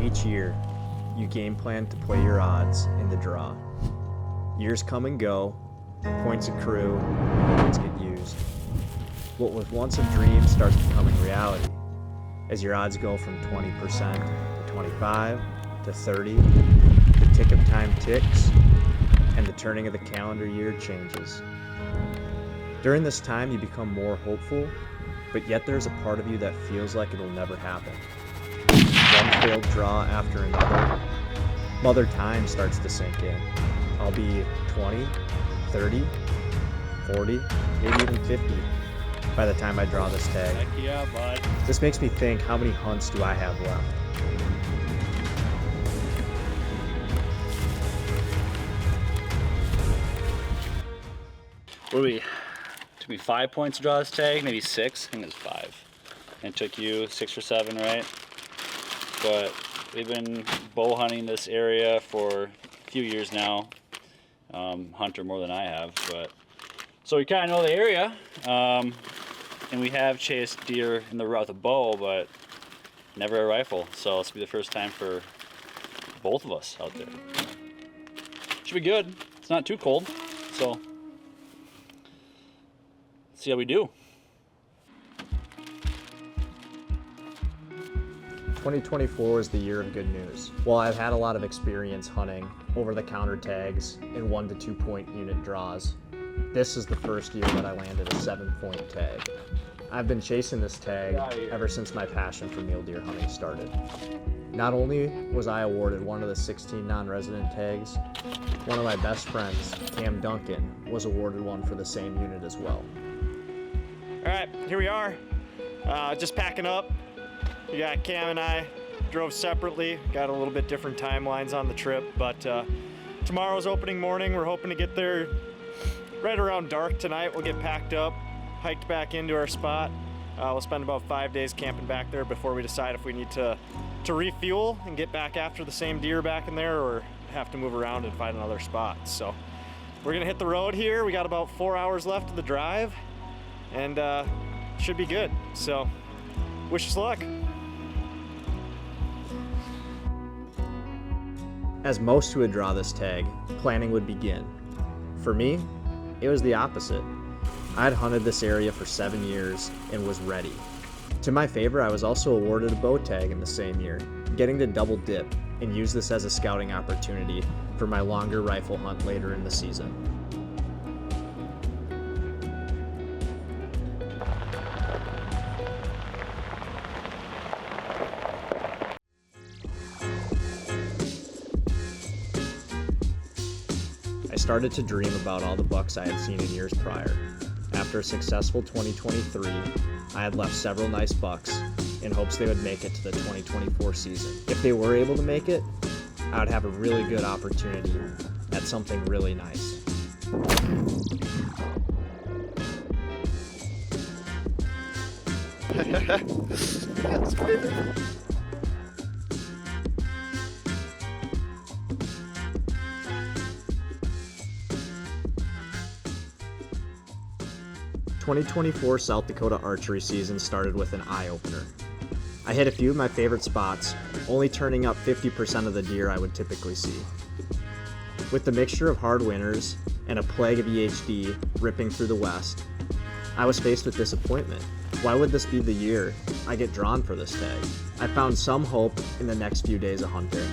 Each year, you game plan to play your odds in the draw. Years come and go, points accrue, and points get used. What was once a dream starts becoming reality as your odds go from 20% to 25 to 30. The tick of time ticks, and the turning of the calendar year changes. During this time, you become more hopeful, but yet there's a part of you that feels like it'll never happen. One failed draw after another, Mother Time starts to sink in. I'll be 20, 30, 40, maybe even 50 by the time I draw this tag. Heck yeah, bud. This makes me think, how many hunts do I have left? What do we, took me 5 points to draw this tag, maybe 6, I think it was 5. And it took you 6 or 7, right? But we've been bow hunting this area for a few years now. Hunter more than I have, but so we kind of know the area. And we have chased deer in the rut with a bow, but never a rifle. So this will be the first time for both of us out there. Should be good. It's not too cold, so let's see how we do. 2024 is the year of good news. While I've had a lot of experience hunting over-the-counter tags in 1 to 2 point unit draws, this is the first year that I landed a 7-point tag. I've been chasing this tag ever since my passion for mule deer hunting started. Not only was I awarded one of the 16 non-resident tags, one of my best friends, Cam Duncan, was awarded one for the same unit as well. All right, here we are, just packing up. We got Cam and I drove separately, got a little bit different timelines on the trip, but tomorrow's opening morning. We're hoping to get there right around dark tonight. We'll get packed up, hiked back into our spot. We'll spend about 5 days camping back there before we decide if we need to refuel and get back after the same deer back in there, or have to move around and find another spot. So we're gonna hit the road here. We got about 4 hours left of the drive, and should be good. So wish us luck. As most who would draw this tag, planning would begin. For me, it was the opposite. I'd hunted this area for 7 years and was ready. To my favor, I was also awarded a bow tag in the same year, getting to double dip and use this as a scouting opportunity for my longer rifle hunt later in the season. I started to dream about all the bucks I had seen in years prior. After a successful 2023, I had left several nice bucks in hopes they would make it to the 2024 season. If they were able to make it, I would have a really good opportunity at something really nice. Yes, baby. 2024 South Dakota archery season started with an eye-opener. I hit a few of my favorite spots, only turning up 50% of the deer I would typically see. With the mixture of hard winters and a plague of EHD ripping through the west, I was faced with disappointment. Why would this be the year I get drawn for this tag? I found some hope in the next few days of hunting.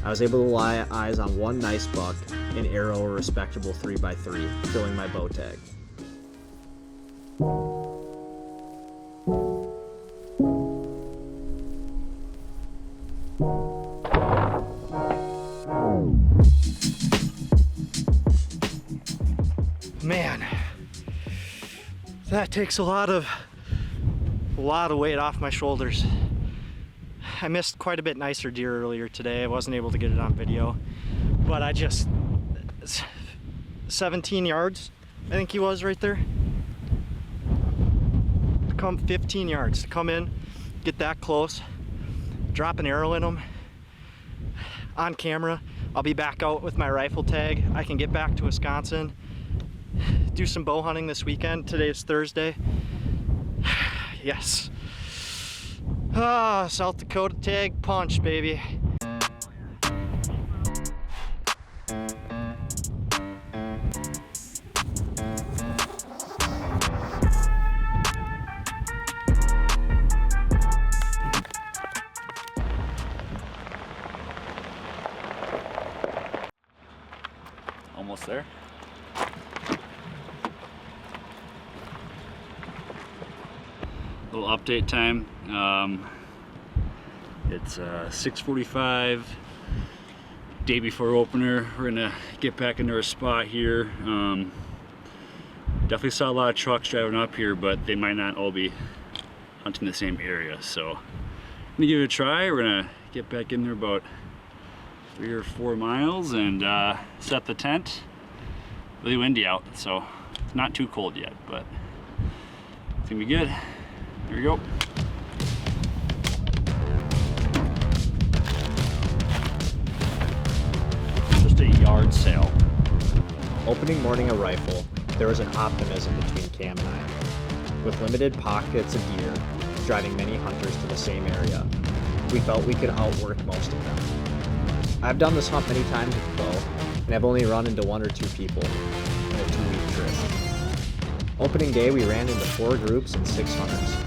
I was able to lay eyes on one nice buck and arrow a respectable 3x3, filling my bow tag. Man, that takes a lot of weight off my shoulders. I missed quite a bit nicer deer earlier today. I wasn't able to get it on video, but I just 17 yards, I think he was right there. To come 15 yards to come in, get that close, drop an arrow in him on camera. I'll be back out with my rifle tag. I can get back to Wisconsin, do some bow hunting this weekend. Today is Thursday. Yes. Ah, South Dakota tag punch, baby. Almost there. Little update time. It's 6:45, day before opener. We're gonna get back into our spot here. Definitely saw a lot of trucks driving up here, but they might not all be hunting the same area. So I'm gonna give it a try. We're gonna get back in there about 3 or 4 miles and set the tent. Really windy out, so it's not too cold yet, but it's gonna be good. Here we go. Just a yard sale. Opening morning a rifle, there was an optimism between Cam and I. With limited pockets of deer, driving many hunters to the same area, we felt we could outwork most of them. I've done this hunt many times with bow, and I've only run into 1 or 2 people in a 2-week trip. Opening day, we ran into 4 groups and 6 hunters.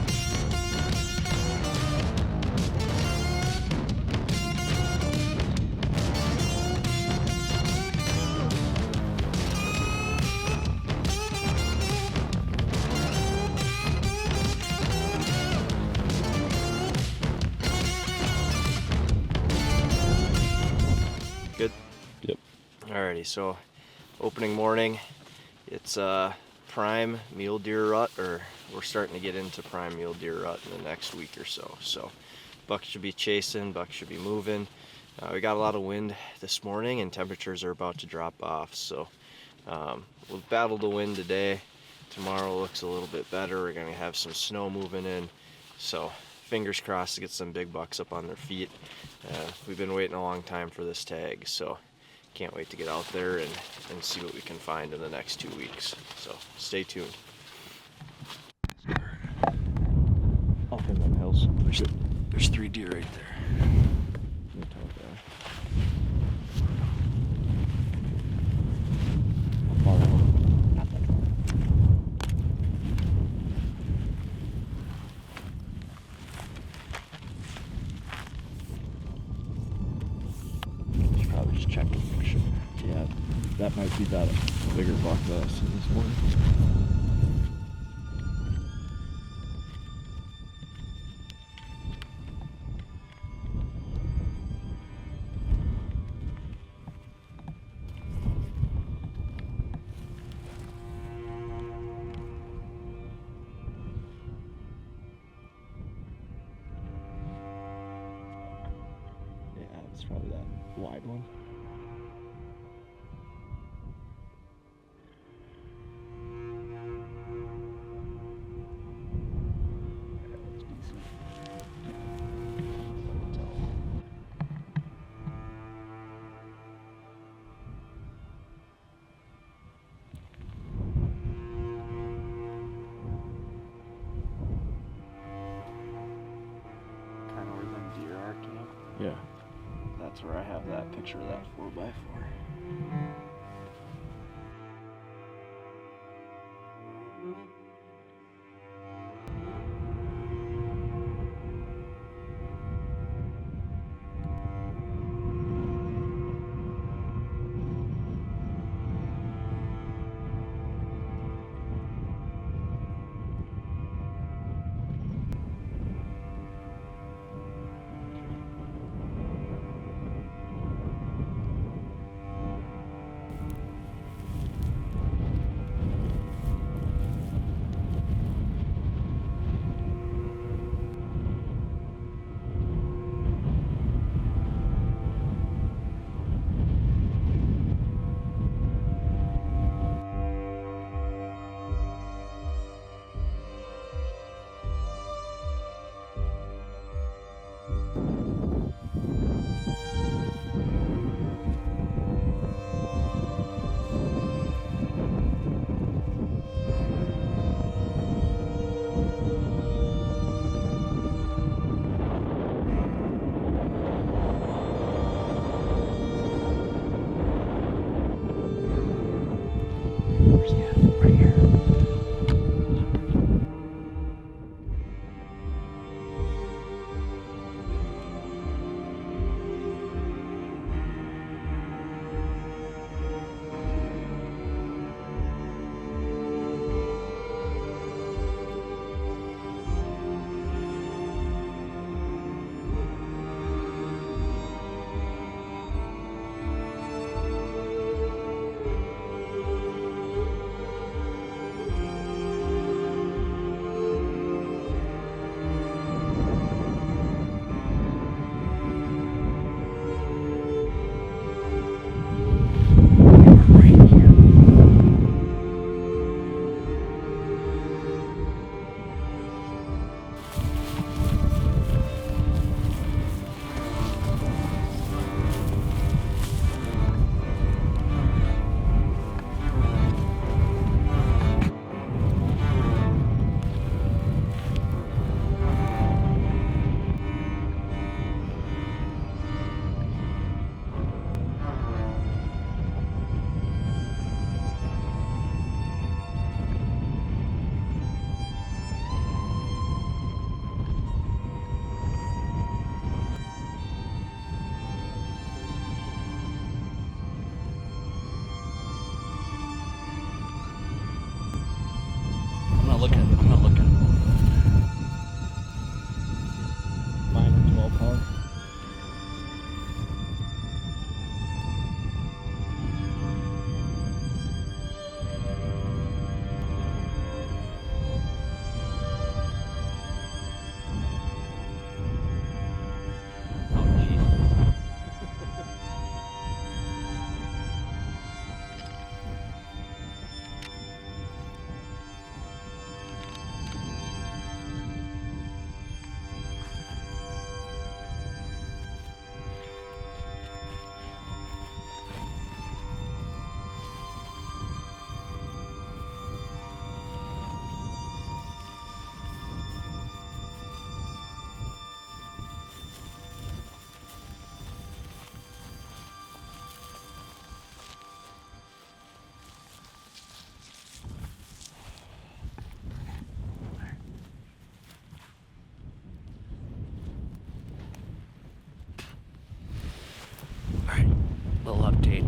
Good? Yep. Alrighty, so opening morning, it's prime mule deer rut, or we're starting to get into prime mule deer rut in the next week or so. So bucks should be chasing, bucks should be moving. We got a lot of wind this morning and temperatures are about to drop off. So we'll battle the wind today. Tomorrow looks a little bit better. We're gonna have some snow moving in. So fingers crossed to get some big bucks up on their feet. We've been waiting a long time for this tag, so can't wait to get out there and see what we can find in the next 2 weeks. So stay tuned. Up in them hills. There's 3 deer right there. Probably just check the picture. Yeah, that might be that bigger buck that I seen this morning. Yeah, it's probably that wide one. Kind of where them deer are, Cam. Yeah. That's where I have that picture of that 4x4.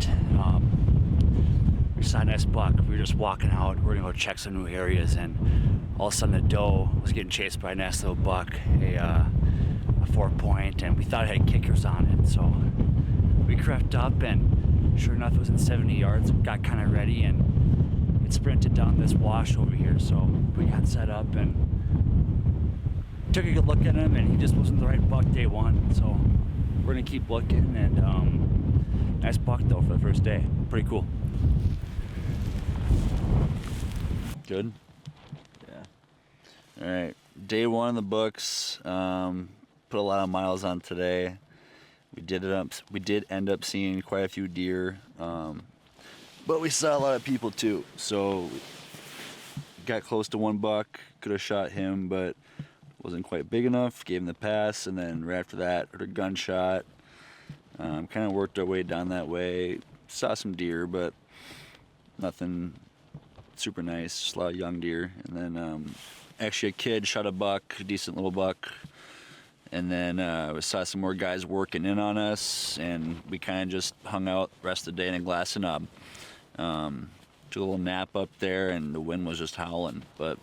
night. We saw a nice buck. We were just walking out. We're gonna go check some new areas, and all of a sudden a doe was getting chased by a nice little buck, a 4-point, and we thought it had kickers on it. So we crept up, and sure enough, it was in 70 yards. Got kind of ready, and it sprinted down this wash over here. So we got set up and took a good look at him, and he just wasn't the right buck day one. So we're gonna keep looking, and nice buck though for the first day. Pretty cool. Good. Yeah. All right. Day one in the books. Put a lot of miles on today. We did end up seeing quite a few deer, but we saw a lot of people too. So got close to one buck. Could have shot him, but wasn't quite big enough. Gave him the pass, and then right after that, heard a gunshot. Kind of worked our way down that way. Saw some deer, but nothing super nice. Just a lot of young deer. And then actually a kid shot a buck, a decent little buck. And then we saw some more guys working in on us, and we kind of just hung out the rest of the day in a glass of knob. Took a little nap up there, and the wind was just howling. But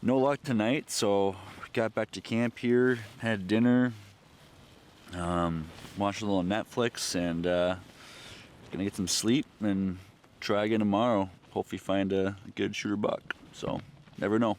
no luck tonight, so we got back to camp here, had dinner, watched a little Netflix, and gonna get some sleep and try again tomorrow. Hopefully find a good shooter buck. So never know.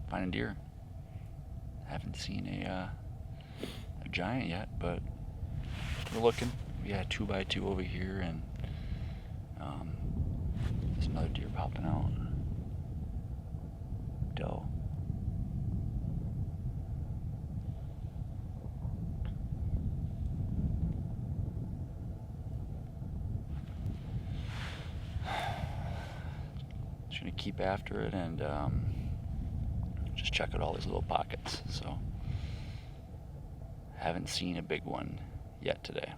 Finding deer. Haven't seen a giant yet, but we're looking. We got a 2x2 over here, and there's another deer popping out. Doe. Just gonna keep after it and just check out all these little pockets. So haven't seen a big one yet today.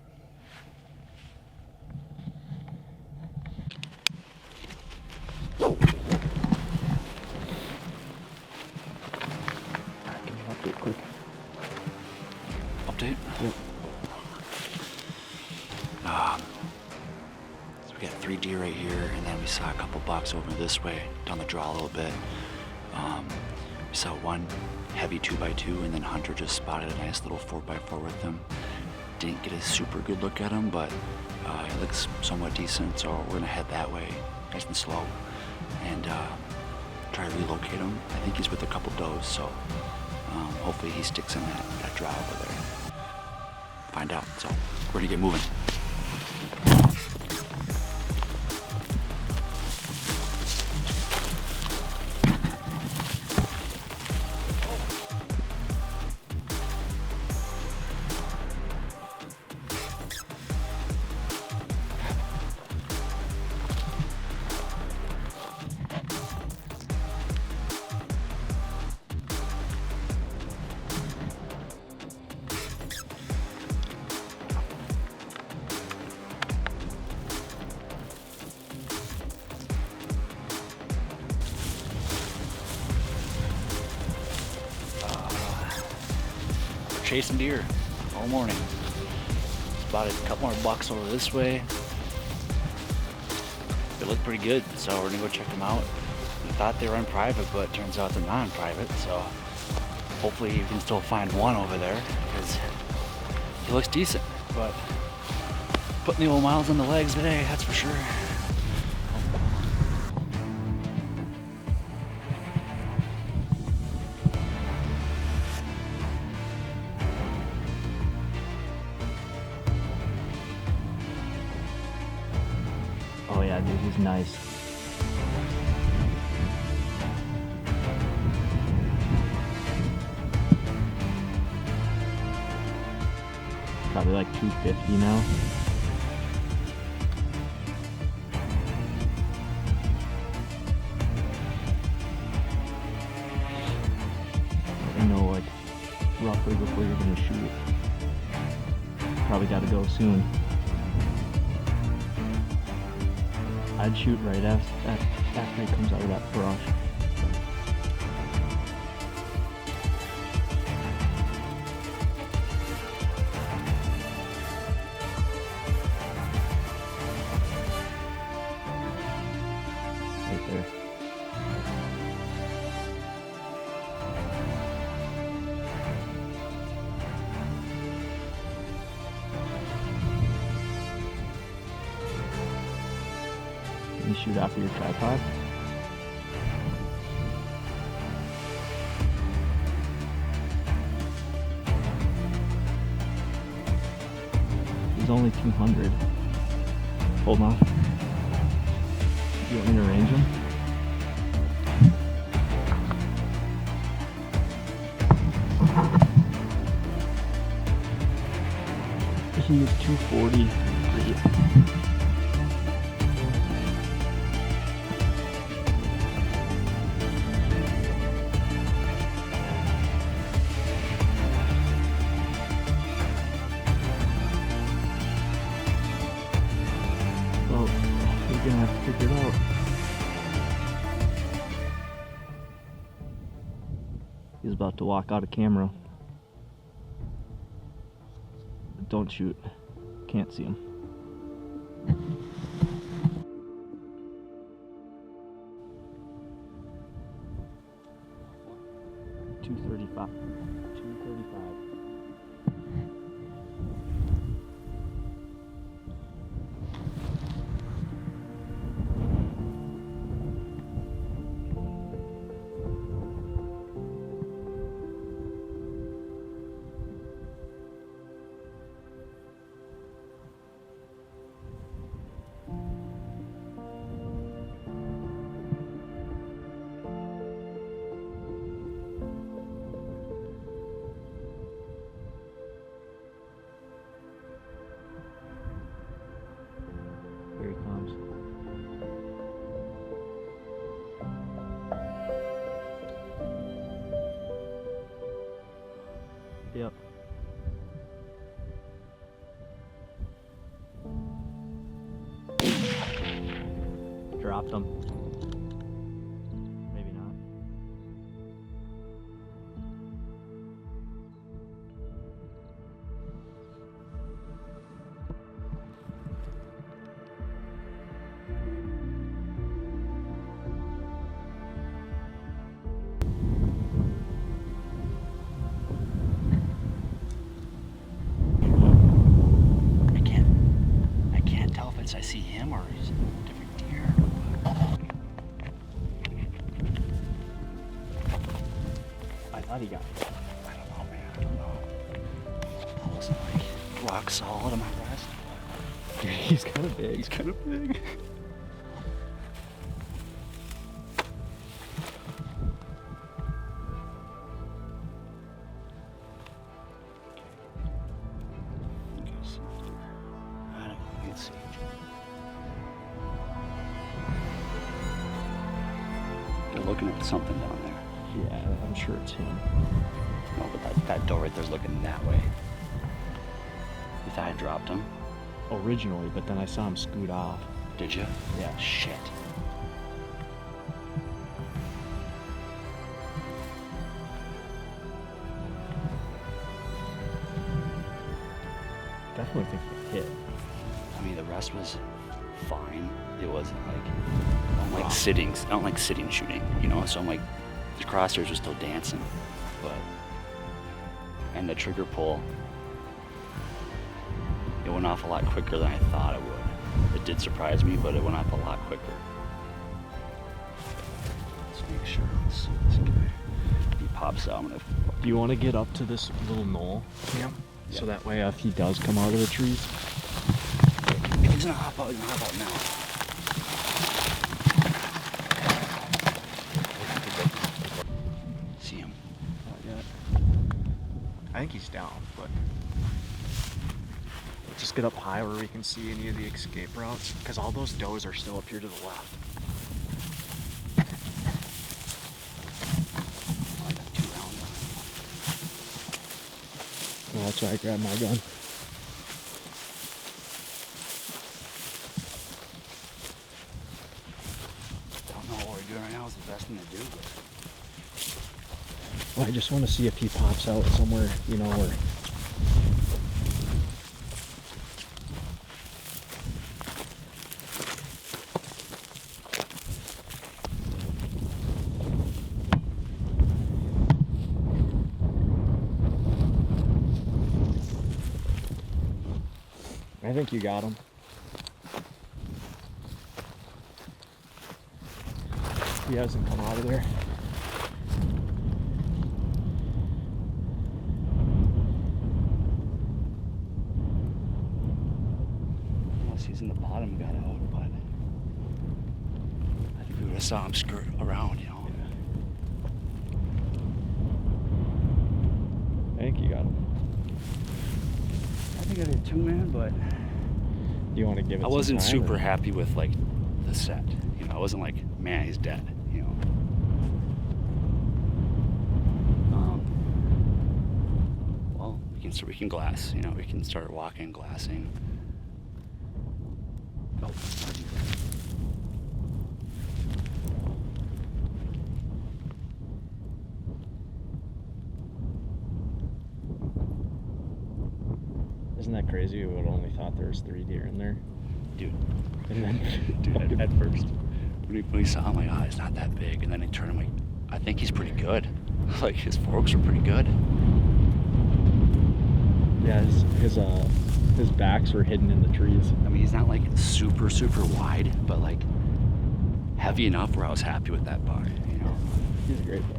Update quick. Update? Yep. So we got 3 deer right here, and then we saw a couple bucks over this way, down the draw a little bit. We saw one heavy 2x2, and then Hunter just spotted a nice little 4x4 with him. Didn't get a super good look at him, but it looks somewhat decent, so we're gonna head that way, nice and slow, and try to relocate him. I think he's with a couple does, so hopefully he sticks in that draw over there. Find out, so we're gonna get moving. Chasing deer all morning. Spotted a couple more bucks over this way. They look pretty good, so we're gonna go check them out. We thought they were on private, but it turns out they're not on private, so hopefully you can still find one over there, because he looks decent, but putting the old miles on the legs today, that's for sure. is nice. Probably like 250 now. I know, like, roughly before you're gonna shoot. Probably gotta go soon. I'd shoot right after he comes out of that brush. Right there. You shoot off of your tripod. He's only 200. Hold on. You want me to range him? He is 240. Well, we're gonna have to figure it out. He's about to walk out of camera. Don't shoot. Can't see him. $235. Here he comes. Yep. Dropped him. Maybe not. I can't tell if it's I see him or he's a different deer. I thought he got it. I don't know, man. I don't know. That wasn't like rock solid on my breast. Dude, he's kind of big. He's kind of big. They're looking at something down there. Yeah, I'm sure it's him. No, but that door right there's looking that way. You thought I dropped him? Originally, but then I saw him scoot off. Did you? Yeah. Shit. Definitely think he hit. I mean, the rest was fine. It wasn't like I don't like sitting. I don't like sitting shooting, you know. So I'm like, the crosshairs were still dancing, and the trigger pull, it went off a lot quicker than I thought it would. It did surprise me, but it went off a lot quicker. Let's make sure. Let's see this guy. He pops out. I'm gonna. Do you want to get up to this little knoll? Yeah. So that way, if he does come out of the trees, If he's gonna hop out, he's gonna hop out now. think he's down, but let's just get up high where we can see any of the escape routes, because all those does are still up here to the left. Well, that's why I grabbed my gun. Don't know what we're doing right now is the best thing to do. Well, I just want to see if he pops out somewhere, you know, where. I think you got him. He hasn't come out of there. Unless he's in the bottom, got out, but I think we would have saw him skirt around, you know. I think you got him. I think I did too, man, but Do you want to give it I wasn't some time, super or? happy with like the set. You know, I wasn't like, man, he's dead. You know. Well, we can glass. You know, we can start walking, glassing. Oh, Isn't that crazy? We would only thought there was 3 deer in there. dude. And then, Dude, at first, when we saw him, like, oh, it's not that big. And then he turned, I'm like, I think he's pretty good. Like, his forks are pretty good. yeah, his backs were hidden in the trees. I mean, he's not like super, super wide, but like heavy enough where I was happy with that buck, you know. He's a great buck.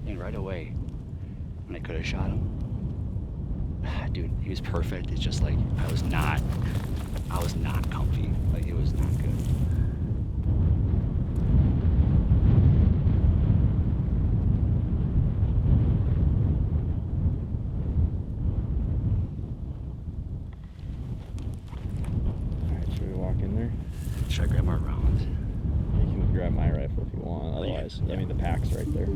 And right away, when I could have shot him, dude, he was perfect. It's just like, I was not comfy. Like, it was not good. Alright, should we walk in there? Should I grab more rounds? You can grab my rifle if you want, otherwise, I mean, the pack's right there.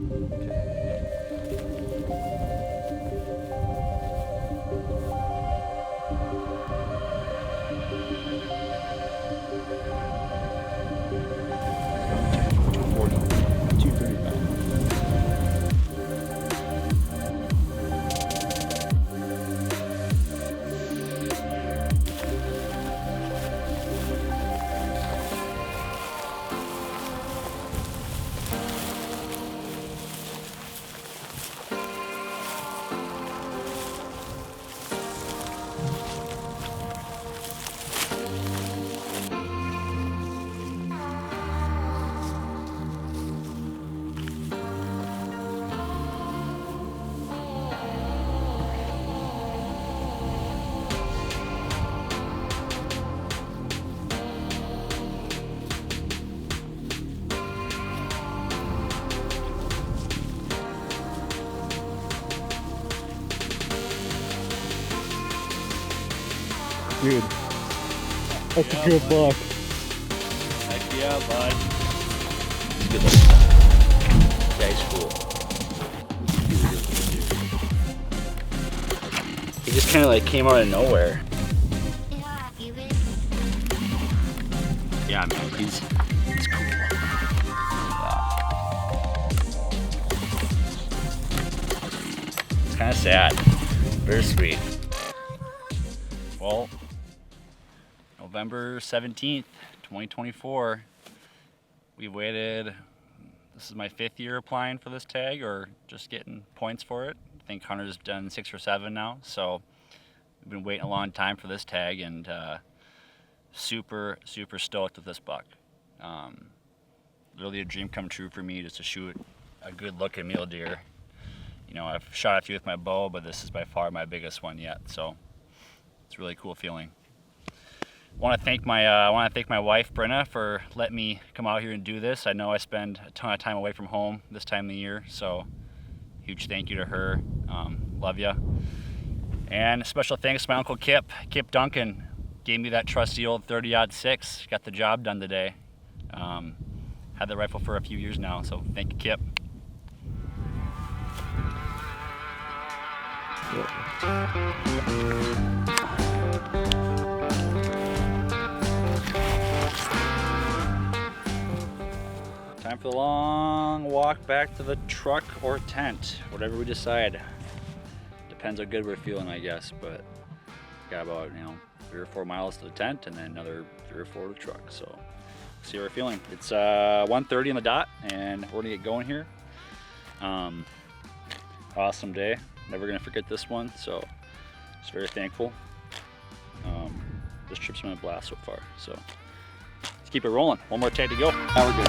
Dude, that's a good buck. Heck yeah, bud. He's a good looking guy. Guy's cool. He's a good looking dude. He just kind of like came out of nowhere. Yeah, man, he's cool. It's kind of sad. Bittersweet. Well, November 17th, 2024. We waited, this is my 5th year applying for this tag or just getting points for it. I think Hunter's done 6 or 7 now, so we've been waiting a long time for this tag, and super, super stoked with this buck. Really a dream come true for me just to shoot a good looking mule deer. You know, I've shot a few with my bow, but this is by far my biggest one yet, so it's a really cool feeling. I want to thank my wife Brenna for letting me come out here and do this. I know I spend a ton of time away from home this time of the year, so huge thank you to her. Love ya. And a special thanks to my Uncle Kip Duncan. Gave me that trusty old 30-06. Got the job done today. Had the rifle for a few years now, so thank you, Kip. Time for the long walk back to the truck or tent, whatever we decide. Depends how good we're feeling, I guess, but got about 3 or 4 miles to the tent and then another 3 or 4 to the truck. So see how we're feeling. It's 1:30 on the dot, and we're gonna get going here. Awesome day. Never gonna forget this one. So just very thankful. This trip's been a blast so far. So let's keep it rolling. One more tag to go. Now we're good.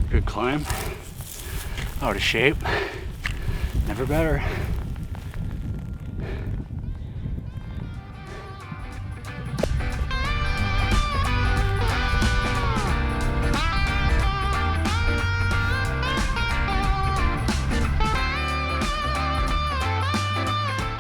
Good climb. Out of shape. Never better.